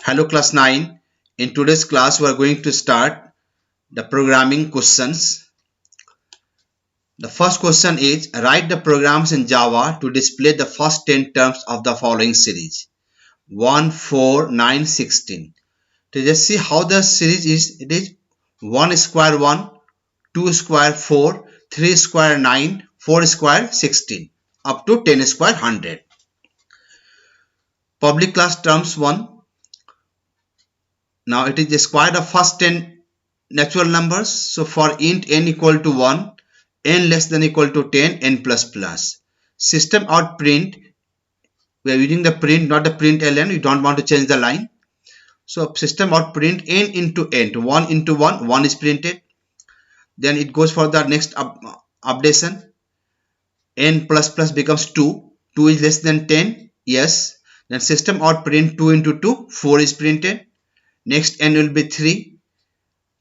Hello class 9. In today's class we are going to start the programming questions. The first question is write the programs in Java to display the first 10 terms of the following series 1, 4, 9, 16. To just see how the series is, it is 1 square 1, 2 square 4, 3 square 9, 4 square 16 up to 10 square 100. Public class terms 1. Now it is the square of first 10 natural numbers. So for int n equal to 1, n less than equal to 10, n plus plus. System out print, we are using the print, not the print ln. You don't want to change the line. So system out print n into n, 1 into 1, 1 is printed. Then it goes for the next updation. N plus plus becomes 2, 2 is less than 10, yes. Then system out print 2 into 2, 4 is printed. Next n will be 3,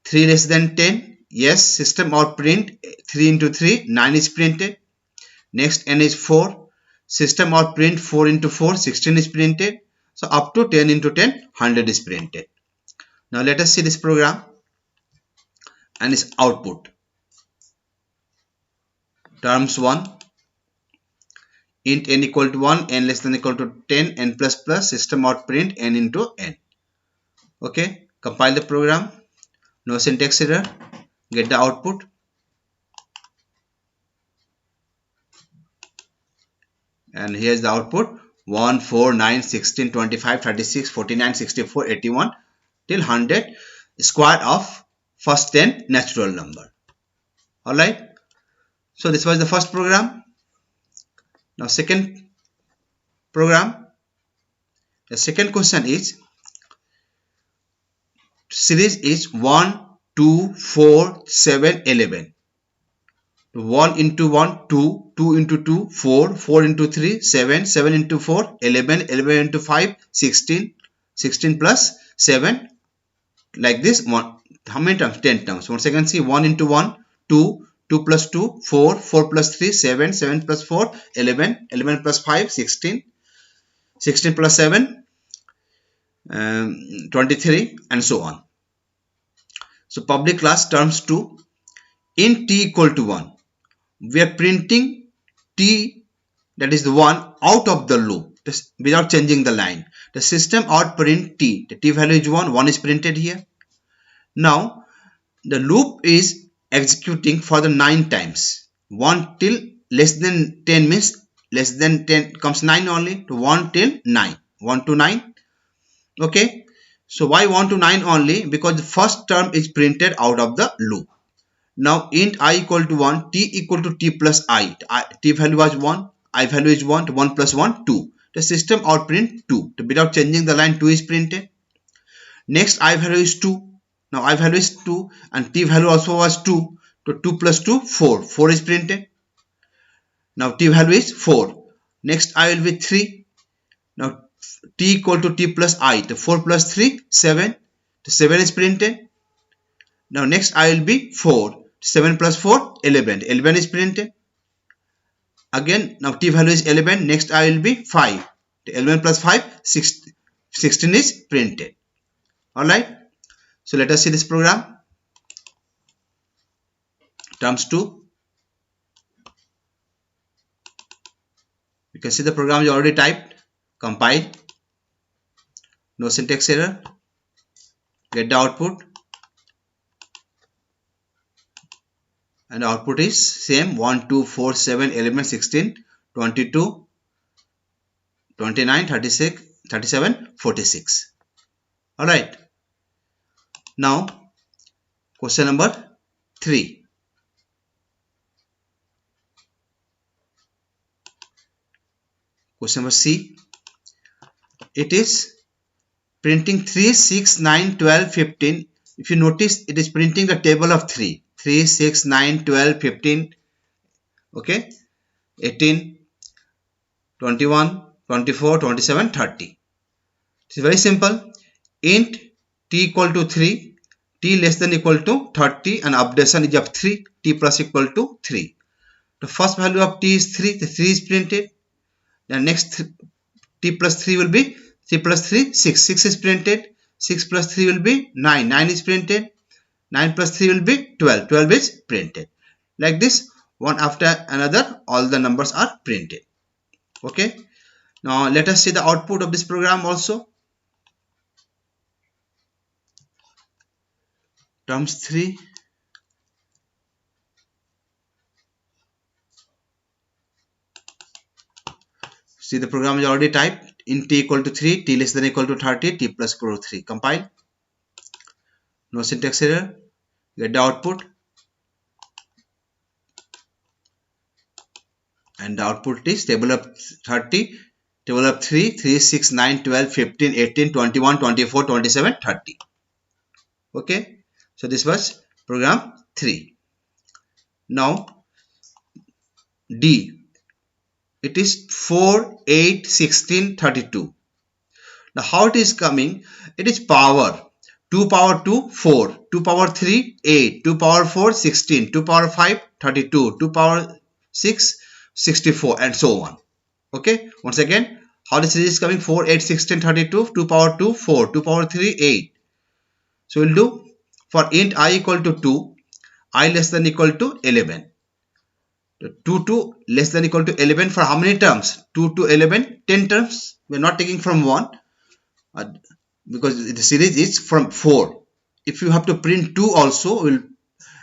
3 less than 10, yes. System out print 3 into 3, 9 is printed. Next n is 4, system out print 4 into 4, 16 is printed. So up to 10 into 10, 100 is printed. Now let us see this program and its output. Terms 1, int n equal to 1, n less than equal to 10, n plus plus, system out print n into n. Okay, compile the program, no syntax error, get the output. And here's the output 1, 4, 9, 16, 25, 36, 49, 64, 81 till 100 square of first 10 natural number. Alright. So this was the first program. Now second program. The second question is series is 1, 2, 4, 7, 11. 1 into 1, 2, 2 into 2, 4, 4 into 3, 7, 7 into 4, 11, 11 into 5, 16, 16 plus 7, like this. How many terms? 10 terms. Once again see 1 into 1, 2, 2 plus 2, 4, 4 plus 3, 7, 7 plus 4, 11, 11 plus 5, 16, 16 plus 7, 23 and so on. So public class terms 2, int t equal to 1. We are printing t, that is the 1, out of the loop without changing the line. The system out print t. The t value is 1, 1 is printed here. Now the loop is executing for the 9 times. 1 till less than 10 means less than 10 comes 9 only, to 1 till 9, 1 to 9. Okay, so why 1 to 9 only? Because the first term is printed out of the loop. Now int I equal to 1, t equal to t plus I. T value was 1, I value is 1, 1 plus 1, 2. The system out print 2. Without changing the line, 2 is printed. Next I value is 2. Now I value is 2 and t value also was 2. So 2 plus 2, 4. 4 is printed. Now t value is 4. Next I will be 3. Now t equal to t plus I. The 4 plus 3, 7. The 7 is printed. Now next I will be 4. 7 plus 4, 11. 11 is printed. Again, now t value is 11. Next I will be 5. 11 plus 5, 16 is printed. Alright. So let us see this program. Terms 2. You can see the program is already typed. Compile. No syntax error. Get the output. And the output is same 1, 2, 4, 7, 11, 16, 22, 29, 36, 37, 46. Alright. Now question number 3. Question number C. It is printing 3, 6, 9, 12, 15. If you notice, it is printing the table of 3. 3, 6, 9, 12, 15, okay, 18, 21, 24, 27, 30. It's very simple. Int t equal to 3, t less than equal to 30 and updation is of 3, t plus equal to 3. The first value of t is 3, the 3 is printed. The next t plus 3 will be 3 plus 3, 6, 6 is printed. 6 plus 3 will be 9. 9 is printed. 9 plus 3 will be 12. 12 is printed. Like this, one after another, all the numbers are printed. Okay. Now let us see the output of this program also. Terms 3. See, the program is already typed. In t equal to 3, t less than equal to 30, t plus equal to 3. Compile. No syntax error. Get the output. And the output is table of 30, table of 3, 3, 6, 9, 12, 15, 18, 21, 24, 27, 30. Okay. So this was program 3. Now D. It is 4, 8, 16, 32. Now how it is coming? It is power. 2 power 2, 4. 2 power 3, 8. 2 power 4, 16. 2 power 5, 32. 2 power 6, 64, and so on. Okay. Once again, how the series is coming? 4, 8, 16, 32. 2 power 2, 4. 2 power 3, 8. So we'll do for int I equal to 2, I less than equal to 11. 2 to less than equal to 11 for how many terms? 2 to 11, 10 terms. We're not taking from 1 because the series is from 4. If you have to print 2 also, we'll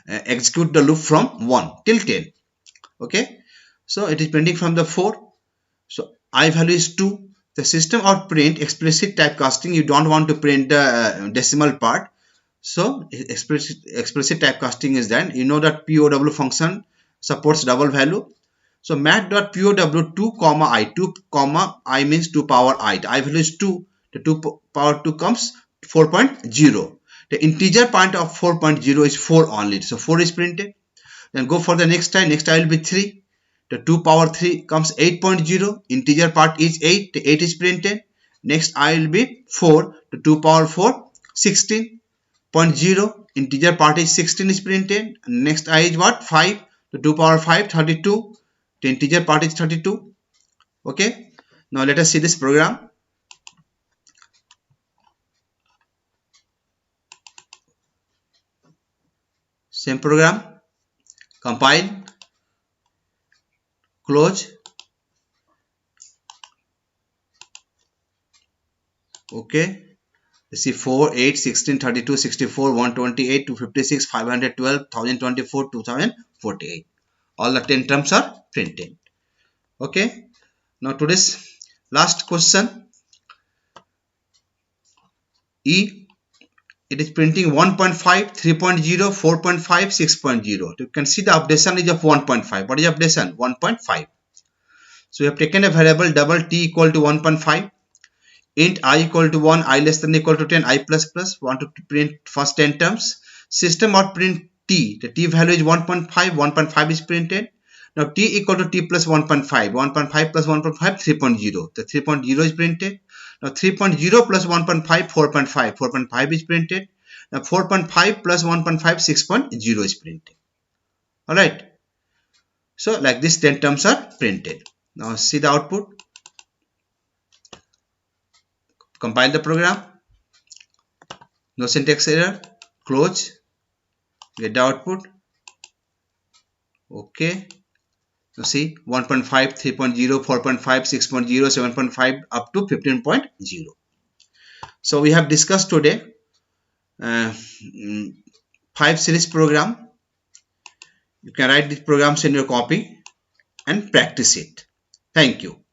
execute the loop from 1 till 10. Okay. So it is printing from the 4. So I value is 2. The system out print explicit typecasting. You don't want to print the decimal part. So explicit typecasting is done. You know that POW function supports double value. So mat.pow 2 comma I. 2 comma I means 2 power I. The I value is 2. The 2 power 2 comes 4.0. The integer point of 4.0 is 4 only. So 4 is printed. Then go for the next I. Next I will be 3. The 2 power 3 comes 8.0. Integer part is 8. The 8 is printed. Next I will be 4. The 2 power 4, 16.0. Integer part is 16 is printed. Next I is what? 5. The 2 power 5, 32. The integer part is 32. Okay. Now let us see this program. Same program. Compile. Close. Okay. You see 4, 8, 16, 32, 64, 128, 256, 512, 1024, 2048. All the 10 terms are printed. Okay. Now today's last question. E. It is printing 1.5, 3.0, 4.5, 6.0. You can see the updation is of 1.5. What is updation? 1.5. So we have taken a variable double t equal to 1.5. Int I equal to 1, I less than equal to 10, I plus plus. Want to print first 10 terms. System out print t. The t value is 1.5. 1.5 is printed. Now t equal to t plus 1.5. 1.5 plus 1.5, 3.0. The 3.0 is printed. Now 3.0 plus 1.5, 4.5. 4.5 is printed. Now 4.5 plus 1.5, 6.0 is printed. Alright. So like this 10 terms are printed. Now see the output. Compile the program. No syntax error. Close. Get the output. Okay. Now see 1.5, 3.0, 4.5, 6.0, 7.5 up to 15.0. So we have discussed today 5 series program. You can write these programs in your copy and practice it. Thank you.